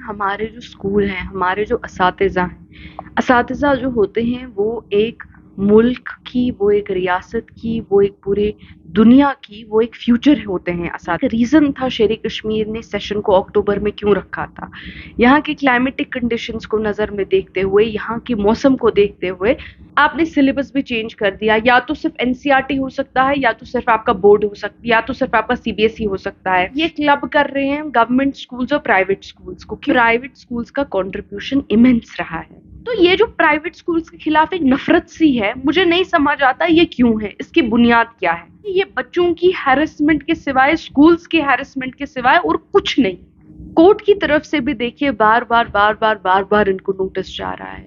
हमारे जो स्कूल हैं, हमारे जो असातिज़ा हैं, असातिज़ा जो होते हैं वो एक मुल्क की, वो एक रियासत की, वो एक पूरे दुनिया की, वो एक फ्यूचर होते हैं रीज़न था शेर कश्मीर ने सेशन को अक्टूबर में क्यों रखा था। यहाँ की क्लाइमेटिक कंडीशंस को नज़र में देखते हुए, यहाँ के मौसम को देखते हुए आपने सिलेबस भी चेंज कर दिया। या तो सिर्फ एनसीईआरटी हो सकता है, या तो सिर्फ आपका बोर्ड हो सकता है, या तो सिर्फ आपका सीबीएसई हो सकता है। ये क्लब कर रहे हैं गवर्नमेंट स्कूल्स और प्राइवेट स्कूल्स को, प्राइवेट स्कूल्स का कंट्रीब्यूशन इमेंस रहा है। तो ये जो प्राइवेट स्कूल्स के खिलाफ एक नफरत सी है, मुझे नहीं समझ आता ये क्यों है, इसकी बुनियाद क्या है। ये बच्चों की हैरेसमेंट के सिवाय, स्कूल्स के हैरेसमेंट के सिवाय और कुछ नहीं। कोर्ट की तरफ से भी देखिए बार बार इनको नोटिस जा रहा है,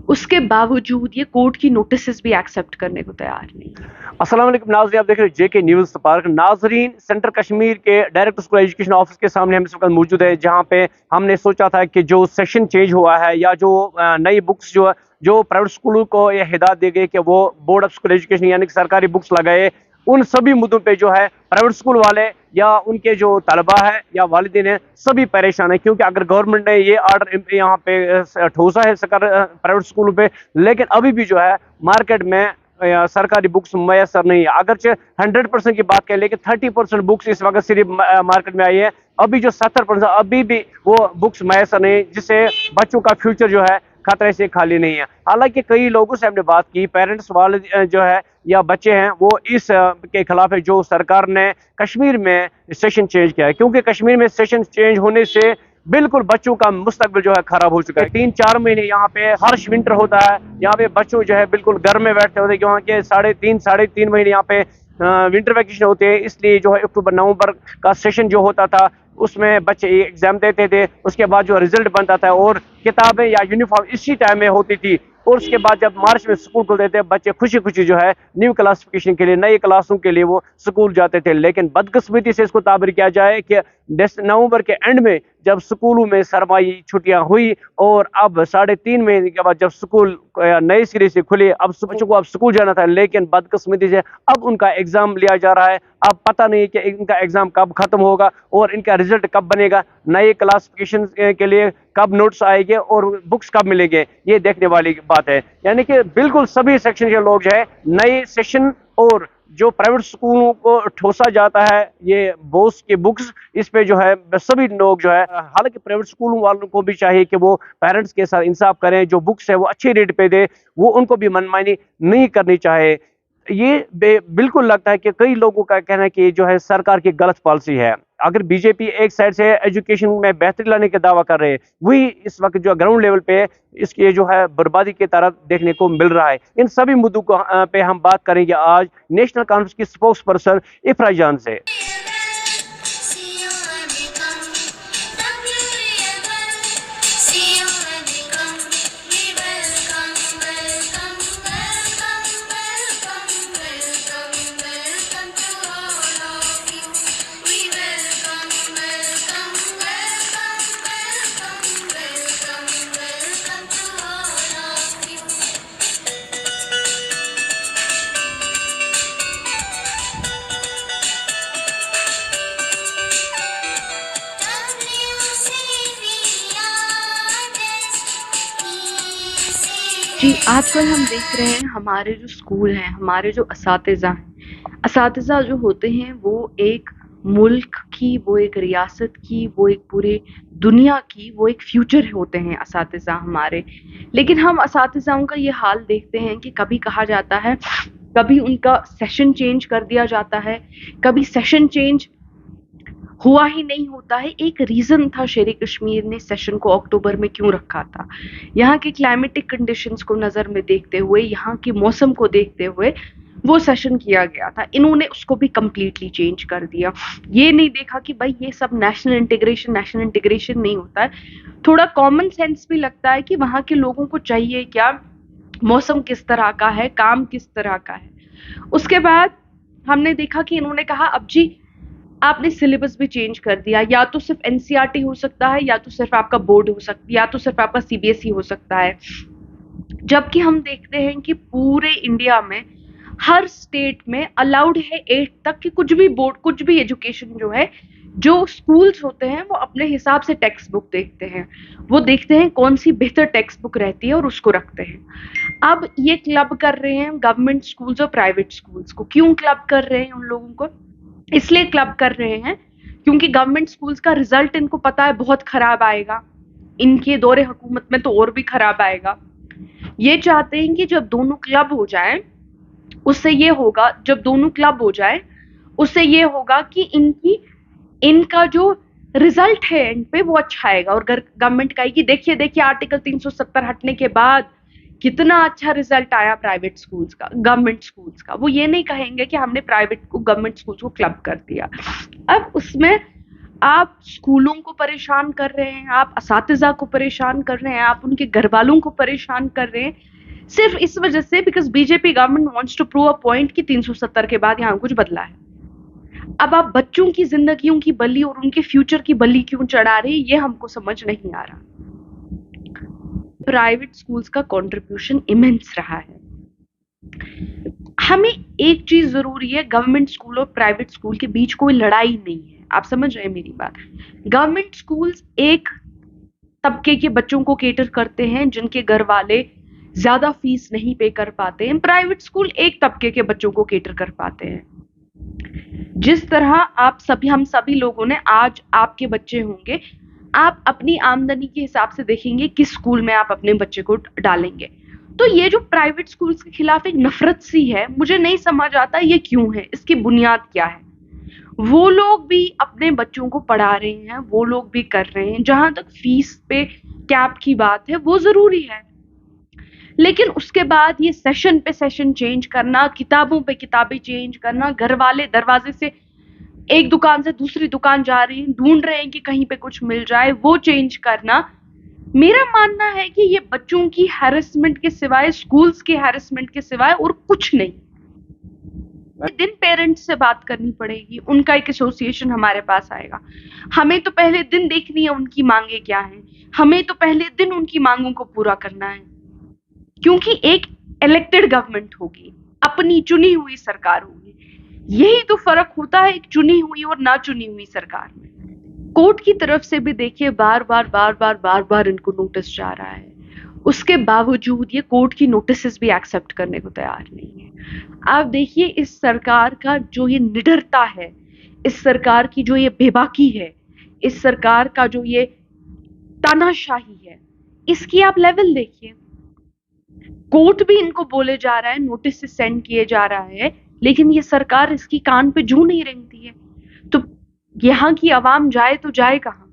उसके बावजूद ये कोर्ट की नोटिस भी एक्सेप्ट करने को तैयार नहीं। अस्सलाम वालेकुम नाज़रीन, आप देख रहे हैं जेके न्यूज़ पार्क। नाज़रीन, सेंट्रल कश्मीर के डायरेक्टर स्कूल एजुकेशन ऑफिस के सामने हम इस वक्त मौजूद है, जहां पे हमने सोचा था कि जो सेशन चेंज हुआ है या जो नई बुक्स जो प्राइवेट स्कूलों को ये हिदायत दी गई कि वो बोर्ड ऑफ स्कूल एजुकेशन यानी कि सरकारी बुक्स लगाए, उन सभी मुद्दों पे जो है प्राइवेट स्कूल वाले या उनके जो तलबा है या वालिदैन है सभी परेशान है। क्योंकि अगर गवर्नमेंट ने ये आर्डर यहाँ पे ठोसा है प्राइवेट स्कूलों पे, लेकिन अभी भी जो है मार्केट में सरकारी बुक्स मैसर नहीं है। अगरचे 100% की बात करें, लेकिन 30% बुक्स इस वक्त सिर्फ मार्केट में आई है। अभी जो 70% अभी भी वो बुक्स मैसर नहीं, जिससे बच्चों का फ्यूचर जो है खतरे से खाली नहीं है। हालांकि कई लोगों से हमने बात की, पेरेंट्स वाले जो है या बच्चे हैं, वो इस के खिलाफ है जो सरकार ने कश्मीर में सेशन चेंज किया है। क्योंकि कश्मीर में सेशन चेंज होने से बिल्कुल बच्चों का मुस्तकबिल जो है खराब हो चुका है। 3-4 महीने यहाँ पे हार्श विंटर होता है, यहाँ पे बच्चों जो है बिल्कुल घर में बैठते होते हैं, क्योंकि साढ़े तीन महीने यहाँ पे विंटर वैकेशन होते हैं। इसलिए जो है अक्टूबर नवंबर का सेशन जो होता था उसमें बच्चे एग्जाम देते थे, उसके बाद जो रिजल्ट बनता था और किताबें या यूनिफॉर्म इसी टाइम में होती थी। और उसके बाद जब मार्च में स्कूल खुलते थे, बच्चे खुशी खुशी जो है न्यू क्लासिफिकेशन के लिए, नए क्लासों के लिए वो स्कूल जाते थे। लेकिन बदकिस्मती से इसको ताबीर किया जाए कि नवंबर के एंड में जब स्कूलों में सरमाई छुट्टियां हुई और अब 3.5 महीने के बाद जब स्कूल नए सिरे से खुले, अब बच्चों को अब स्कूल जाना था, लेकिन बदकिस्मती से अब उनका एग्जाम लिया जा रहा है। अब पता नहीं कि इनका एग्जाम कब खत्म होगा और इनका रिजल्ट कब बनेगा, नए क्लासिफिकेशन के लिए कब नोट्स आएंगे और बुक्स कब मिलेंगे, ये देखने वाली बात है। यानी कि बिल्कुल सभी सेक्शन के लोग जो है नए सेशन और जो प्राइवेट स्कूलों को ठोसा जाता है ये बोस के बुक्स, इस पे जो है सभी लोग जो है, हालांकि प्राइवेट स्कूलों वालों को भी चाहिए कि वो पेरेंट्स के साथ इंसाफ करें, जो बुक्स है वो अच्छे रेट पे दे, वो उनको भी मनमानी नहीं करनी चाहिए। ये बिल्कुल लगता है कि कई लोगों का कहना है कि जो है सरकार की गलत पॉलिसी है। अगर बीजेपी एक साइड से एजुकेशन में बेहतरी लाने का दावा कर रहे हैं, वही इस वक्त जो ग्राउंड लेवल पे इसकी जो है बर्बादी की तरफ देखने को मिल रहा है। इन सभी मुद्दों को पे हम बात करेंगे आज नेशनल कॉन्फ्रेंस की स्पोक्स पर्सन इफ्रा जान से। जी, आजकल हम देख रहे हैं हमारे जो स्कूल हैं, हमारे जो असातिज़ा हैं, असातिज़ा जो होते हैं वो एक मुल्क की, वो एक रियासत की, वो एक पूरे दुनिया की, वो एक फ्यूचर होते हैं असातिज़ा हमारे। लेकिन हम असातिज़ाओं का ये हाल देखते हैं कि कभी कहा जाता है, कभी उनका सेशन चेंज कर दिया जाता है, कभी सेशन चेंज हुआ ही नहीं होता है। एक रीजन था शेर कश्मीर ने सेशन को अक्टूबर में क्यों रखा था। यहाँ के क्लाइमेटिक कंडीशंस को नज़र में देखते हुए, यहाँ के मौसम को देखते हुए वो सेशन किया गया था। इन्होंने उसको भी कम्प्लीटली चेंज कर दिया। ये नहीं देखा कि भाई ये सब नेशनल इंटीग्रेशन नहीं होता है। थोड़ा कॉमन सेंस भी लगता है कि वहाँ के लोगों को चाहिए क्या, मौसम किस तरह का है, काम किस तरह का है। उसके बाद हमने देखा कि इन्होंने कहा अब जी आपने सिलेबस भी चेंज कर दिया, या तो सिर्फ एनसीईआरटी हो सकता है, या तो सिर्फ आपका बोर्ड हो सकता है, या तो सिर्फ आपका सीबीएसई हो सकता है। जबकि हम देखते हैं कि पूरे इंडिया में हर स्टेट में अलाउड है 8 तक कि कुछ भी बोर्ड, कुछ भी एजुकेशन जो है जो स्कूल्स होते हैं वो अपने हिसाब से टेक्स्ट बुक देखते हैं, वो देखते हैं कौन सी बेहतर टेक्स्ट बुक रहती है और उसको रखते हैं। अब ये क्लब कर रहे हैं गवर्नमेंट स्कूल्स और प्राइवेट स्कूल्स को। क्यों क्लब कर रहे हैं उन लोगों को? इसलिए क्लब कर रहे हैं क्योंकि गवर्नमेंट स्कूल्स का रिजल्ट इनको पता है बहुत खराब आएगा, इनके दौरे हुकूमत में तो और भी खराब आएगा। ये चाहते हैं कि जब दोनों क्लब हो जाए, उससे ये होगा, जब दोनों क्लब हो जाए उससे ये होगा कि इनका जो रिजल्ट है एंड पे वो अच्छा आएगा, और गवर्नमेंट कहेगी देखिए देखिए आर्टिकल 370 हटने के बाद कितना अच्छा रिजल्ट आया प्राइवेट स्कूल्स का, गवर्नमेंट स्कूल्स का। वो ये नहीं कहेंगे कि हमने प्राइवेट को, गवर्नमेंट स्कूल्स को क्लब कर दिया। अब उसमें आप स्कूलों को परेशान कर रहे हैं, आप असातिज़ा को परेशान कर रहे हैं, आप उनके घर वालों को परेशान कर रहे हैं, सिर्फ इस वजह से because BJP government wants to prove a point कि 370 के बाद यहाँ कुछ बदला है। अब आप बच्चों की जिंदगियों की बलि और उनके फ्यूचर की बलि क्यों चढ़ा रहे हैं, ये हमको समझ नहीं आ रहा। प्राइवेट स्कूल्स का कंट्रीब्यूशन इमेंस रहा है। हमें एक चीज जरूरी है, गवर्नमेंट स्कूल और प्राइवेट स्कूल के बीच कोई लड़ाई नहीं है। आप समझ रहे हैं मेरी बात? गवर्नमेंट स्कूल्स एक तबके के बच्चों को केटर करते हैं जिनके घर वाले ज्यादा फीस नहीं पे कर पाते हैं, प्राइवेट स्कूल एक तबके के बच्चों को केटर कर पाते हैं। जिस तरह हम सभी लोगों ने, आज आपके बच्चे होंगे, आप अपनी आमदनी के हिसाब से देखेंगे किस स्कूल में आप अपने बच्चे को डालेंगे। तो ये जो प्राइवेट स्कूल्स के खिलाफ एक नफरत सी है, मुझे नहीं समझ आता ये क्यों है, इसकी बुनियाद क्या है। वो लोग भी अपने बच्चों को पढ़ा रहे हैं, वो लोग भी कर रहे हैं। जहां तक फीस पे कैप की बात है वो जरूरी है, लेकिन उसके बाद ये सेशन पे सेशन चेंज करना, किताबों पे किताबें चेंज करना, घर वाले दरवाजे से एक दुकान से दूसरी दुकान जा रहे हैं, ढूंढ रहे हैं कि कहीं पे कुछ मिल जाए, वो चेंज करना, मेरा मानना है कि ये बच्चों की हैरेसमेंट के सिवाय, स्कूल्स के हैरेसमेंट के सिवाय और कुछ नहीं। दिन पेरेंट्स से बात करनी पड़ेगी, उनका एक एसोसिएशन हमारे पास आएगा। हमें तो पहले दिन देखनी है उनकी मांगे क्या हैं, हमें तो पहले दिन उनकी मांगों को पूरा करना है, क्योंकि एक इलेक्टेड गवर्नमेंट होगी, अपनी चुनी हुई सरकार होगी। यही तो फर्क होता है एक चुनी हुई और ना चुनी हुई सरकार में। कोर्ट की तरफ से भी देखिए बार बार इनको नोटिस जा रहा है, उसके बावजूद ये कोर्ट की नोटिस भी एक्सेप्ट करने को तैयार नहीं है। आप देखिए इस सरकार का जो ये निडरता है, इस सरकार की जो ये बेबाकी है, इस सरकार का जो ये तानाशाही है, इसकी आप लेवल देखिए। कोर्ट भी इनको बोले जा रहा है, नोटिस सेंड किए जा रहा है, लेकिन ये सरकार इसकी कान पे जू नहीं रेंगती है। तो यहाँ की आवाम जाए तो जाए कहाँ?